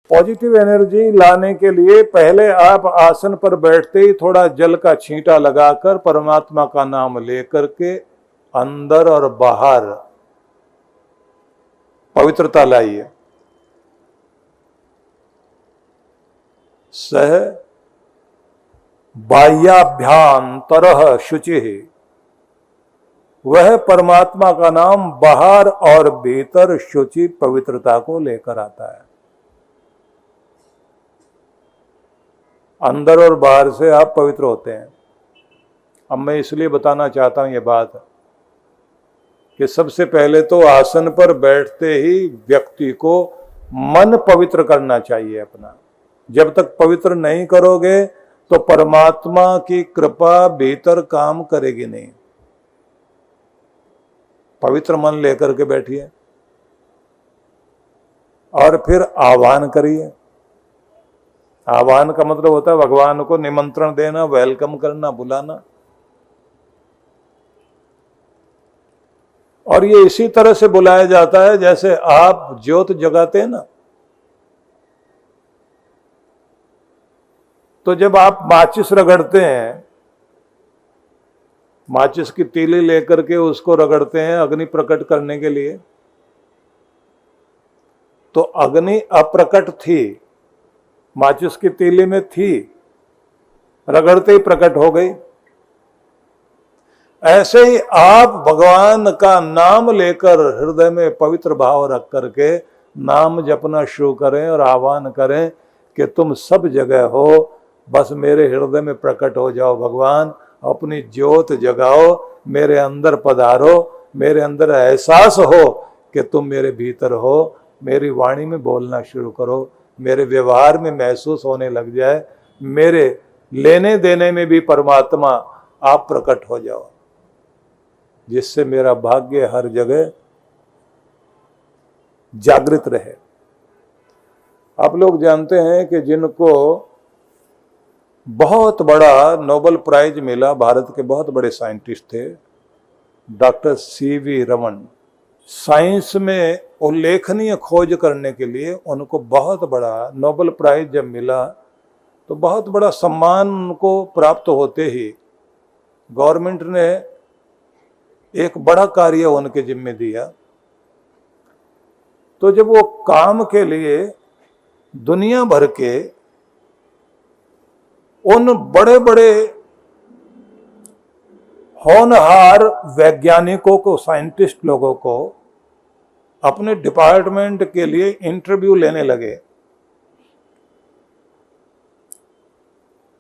Positive energy लाने के लिए पहले आप आसन पर बैठते ही थोड़ा जल का छींटा लगाकर परमात्मा का नाम लेकर के अंदर और बाहर पवित्रता लाइए। सह बाह्याभ्यांतरः शुचिः, वह परमात्मा का नाम बाहर और भीतर शुचि पवित्रता को लेकर आता है। अंदर और बाहर से आप पवित्र होते हैं। अब मैं इसलिए बताना चाहता हूं ये बात कि सबसे पहले तो आसन पर बैठते ही व्यक्ति को मन पवित्र करना चाहिए अपना। जब तक पवित्र नहीं करोगे तो परमात्मा की कृपा भीतर काम करेगी नहीं। पवित्र मन लेकर के बैठिए और फिर आह्वान करिए। आह्वान का मतलब होता है भगवान को निमंत्रण देना, वेलकम करना, बुलाना। और ये इसी तरह से बुलाया जाता है जैसे आप ज्योत जगाते हैं ना, तो जब आप माचिस रगड़ते हैं, माचिस की तीली लेकर के उसको रगड़ते हैं अग्नि प्रकट करने के लिए, तो अग्नि अप्रकट थी, माचिस की तीली में थी, रगड़ते ही प्रकट हो गई। ऐसे ही आप भगवान का नाम लेकर हृदय में पवित्र भाव रख करके नाम जपना शुरू करें और आह्वान करें कि तुम सब जगह हो, बस मेरे हृदय में प्रकट हो जाओ भगवान, अपनी ज्योत जगाओ, मेरे अंदर पधारो, मेरे अंदर एहसास हो कि तुम मेरे भीतर हो। मेरी वाणी में बोलना शुरू करो, मेरे व्यवहार में महसूस होने लग जाए, मेरे लेने देने में भी परमात्मा आप प्रकट हो जाओ, जिससे मेरा भाग्य हर जगह जागृत रहे। आप लोग जानते हैं कि जिनको बहुत बड़ा नोबेल प्राइज मिला, भारत के बहुत बड़े साइंटिस्ट थे, डॉक्टर सीवी रमन। साइंस में उल्लेखनीय खोज करने के लिए उनको बहुत बड़ा नोबेल प्राइज जब मिला तो बहुत बड़ा सम्मान उनको प्राप्त होते ही गवर्नमेंट ने एक बड़ा कार्य उनके जिम्मे दिया। तो जब वो काम के लिए दुनिया भर के उन बड़े बड़े होनहार वैज्ञानिकों को, साइंटिस्ट लोगों को अपने डिपार्टमेंट के लिए इंटरव्यू लेने लगे,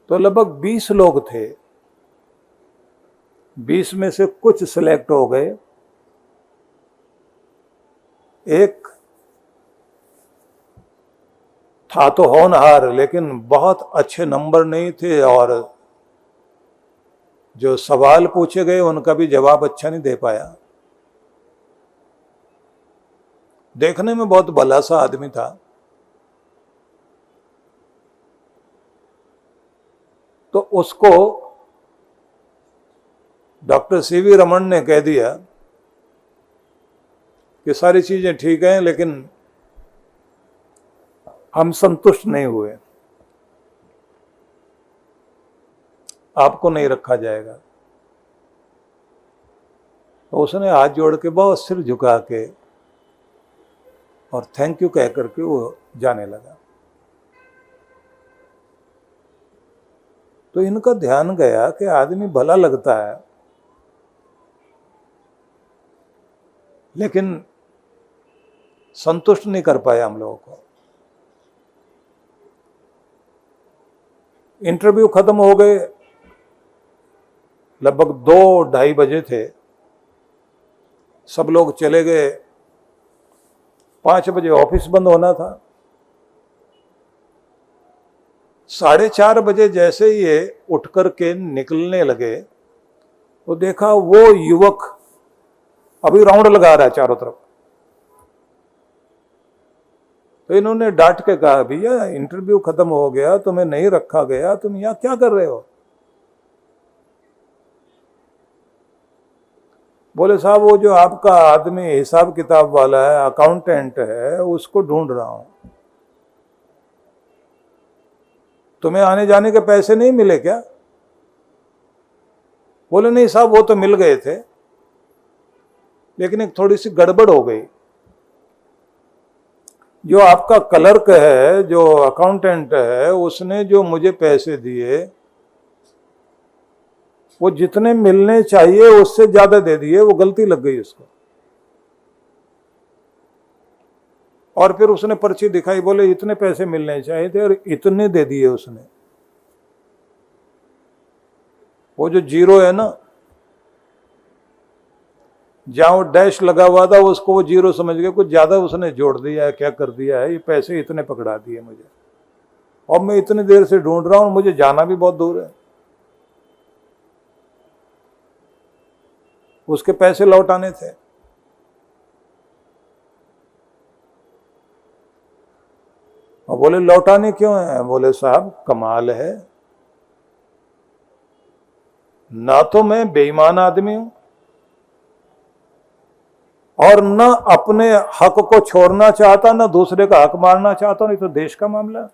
तो लगभग 20 लोग थे। 20 में से कुछ सिलेक्ट हो गए। एक था तो होनहार, लेकिन बहुत अच्छे नंबर नहीं थे और जो सवाल पूछे गए उनका भी जवाब अच्छा नहीं दे पाया। देखने में बहुत भला सा आदमी था। तो उसको डॉक्टर सीवी रमन ने कह दिया कि सारी चीजें ठीक हैं, लेकिन हम संतुष्ट नहीं हुए, आपको नहीं रखा जाएगा। तो उसने हाथ जोड़ के, बहुत सिर झुका के और थैंक यू कह करके वो जाने लगा। तो इनका ध्यान गया कि आदमी भला लगता है, लेकिन संतुष्ट नहीं कर पाया हम लोगों को। इंटरव्यू खत्म हो गए, लगभग 2-2:30 बजे थे। सब लोग चले गए। 5 बजे ऑफिस बंद होना था। 4:30 बजे जैसे ही ये उठ कर के निकलने लगे तो देखा वो युवक अभी राउंड लगा रहा है चारों तरफ। तो इन्होंने डांट के कहा, भैया इंटरव्यू खत्म हो गया, तुम्हें नहीं रखा गया, तुम यहां क्या कर रहे हो? बोले, साहब वो जो आपका आदमी हिसाब किताब वाला है, अकाउंटेंट है, उसको ढूंढ रहा हूं। तुम्हें आने जाने के पैसे नहीं मिले क्या? बोले नहीं साहब वो तो मिल गए थे, लेकिन एक थोड़ी सी गड़बड़ हो गई। जो आपका क्लर्क है, जो अकाउंटेंट है, उसने जो मुझे पैसे दिए वो जितने मिलने चाहिए उससे ज्यादा दे दिए, वो गलती लग गई उसको। और फिर उसने पर्ची दिखाई, बोले इतने पैसे मिलने चाहिए थे और इतने दे दिए उसने। वो जो जीरो है ना, जहां वो डैश लगा हुआ था उसको वो जीरो समझ के कुछ ज्यादा उसने जोड़ दिया है, क्या कर दिया है, ये पैसे इतने पकड़ा दिए मुझे। और मैं इतनी देर से ढूंढ रहा हूं, मुझे जाना भी बहुत दूर है, उसके पैसे लौटाने थे। और बोले लौटाने क्यों है? बोले साहब कमाल है, ना तो मैं बेईमान आदमी हूं और न अपने हक को छोड़ना चाहता, न दूसरे का हक मारना चाहता, नहीं तो देश का मामला।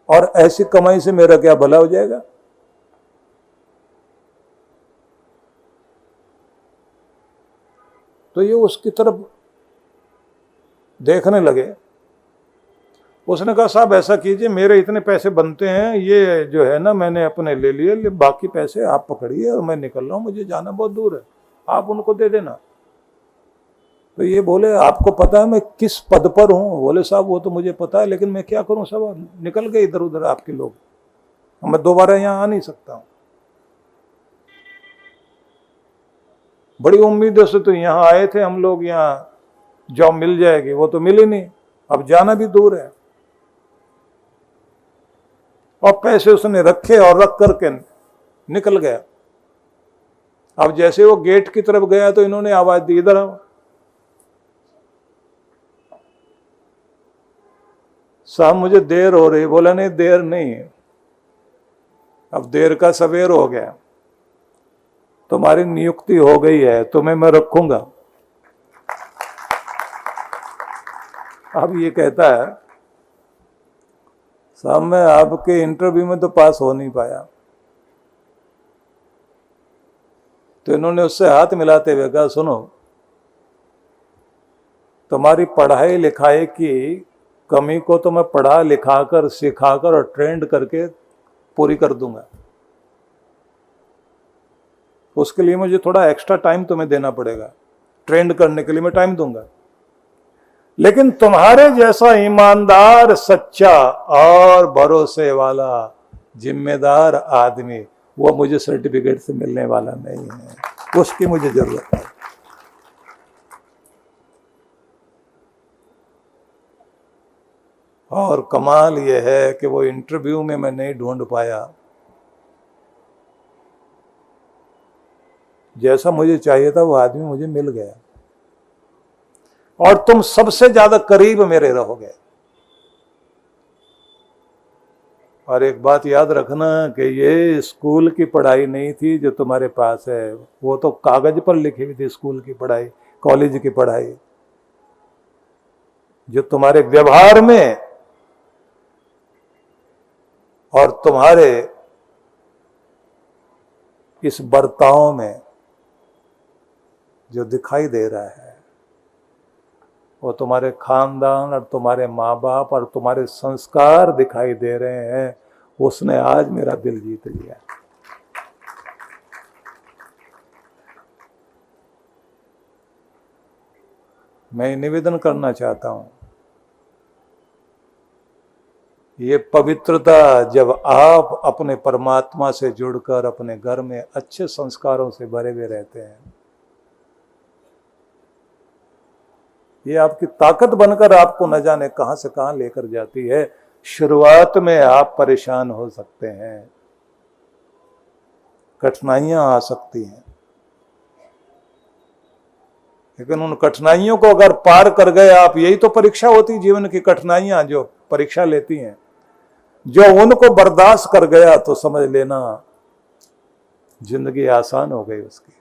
और ऐसी कमाई से मेरा क्या भला हो जाएगा? तो ये उसकी तरफ देखने लगे। उसने कहा साहब ऐसा कीजिए, मेरे इतने पैसे बनते हैं, ये जो है ना मैंने अपने ले लिए, बाकी पैसे आप पकड़िए और मैं निकल रहा हूं, मुझे जाना बहुत दूर है, आप उनको दे देना। तो ये बोले आपको पता है मैं किस पद पर हूं? बोले साहब वो तो मुझे पता है, लेकिन मैं क्या करूं, सब निकल गए इधर उधर आपके लोग, मैं दोबारा यहां आ नहीं सकता हूं। बड़ी उम्मीदों से तो यहां आए थे हम लोग, यहां जॉब मिल जाएगी, वो तो मिली नहीं, अब जाना भी दूर है। और पैसे उसने रखे और रख करके निकल गया। अब जैसे वो गेट की तरफ गया तो इन्होंने आवाज दी इधर आओ। साहब मुझे देर हो रही। बोला नहीं देर नहीं, अब देर का सवेर हो गया, तुम्हारी नियुक्ति हो गई है, तुम्हें मैं रखूंगा। अब ये कहता है साहब मैं आपके इंटरव्यू में तो पास हो नहीं पाया। तो इन्होंने उससे हाथ मिलाते हुए कहा सुनो, तुम्हारी पढ़ाई लिखाई की कमी को तो मैं पढ़ा लिखाकर सिखाकर और ट्रेंड करके पूरी कर दूंगा। उसके लिए मुझे थोड़ा एक्स्ट्रा टाइम तुम्हें देना पड़ेगा, ट्रेंड करने के लिए मैं टाइम दूंगा, लेकिन तुम्हारे जैसा ईमानदार, सच्चा और भरोसे वाला जिम्मेदार आदमी वो मुझे सर्टिफिकेट से मिलने वाला नहीं है, उसकी मुझे जरूरत है। और कमाल यह है कि वो इंटरव्यू में मैं नहीं ढूंढ पाया जैसा मुझे चाहिए था, वो आदमी मुझे मिल गया और तुम सबसे ज्यादा करीब मेरे रहोगे। और एक बात याद रखना कि ये स्कूल की पढ़ाई नहीं थी जो तुम्हारे पास है, वो तो कागज पर लिखी हुई थी स्कूल की पढ़ाई, कॉलेज की पढ़ाई। जो तुम्हारे व्यवहार में और तुम्हारे इस बर्ताव में जो दिखाई दे रहा है, वो तुम्हारे खानदान और तुम्हारे माँ बाप और तुम्हारे संस्कार दिखाई दे रहे हैं। उसने आज मेरा दिल जीत लिया। मैं निवेदन करना चाहता हूं, ये पवित्रता जब आप अपने परमात्मा से जुड़कर अपने घर में अच्छे संस्कारों से भरे हुए रहते हैं, ये आपकी ताकत बनकर आपको न जाने कहां से कहां लेकर जाती है। शुरुआत में आप परेशान हो सकते हैं, कठिनाइयां आ सकती हैं, लेकिन उन कठिनाइयों को अगर पार कर गए आप, यही तो परीक्षा होती जीवन की, कठिनाइयां जो परीक्षा लेती हैं, जो उनको बर्दाश्त कर गया तो समझ लेना जिंदगी आसान हो गई उसकी।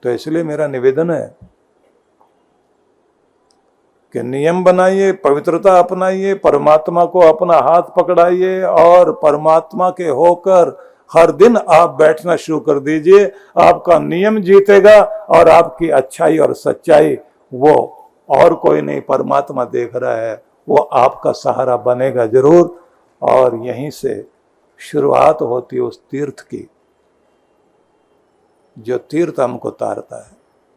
तो इसलिए मेरा निवेदन है कि नियम बनाइए, पवित्रता अपनाइए, परमात्मा को अपना हाथ पकड़ाइए और परमात्मा के होकर हर दिन आप बैठना शुरू कर दीजिए। आपका नियम जीतेगा और आपकी अच्छाई और सच्चाई वो और कोई नहीं, परमात्मा देख रहा है, वो आपका सहारा बनेगा जरूर। और यहीं से शुरुआत होती है उस तीर्थ की, जो तीर्थ हमको तारता है।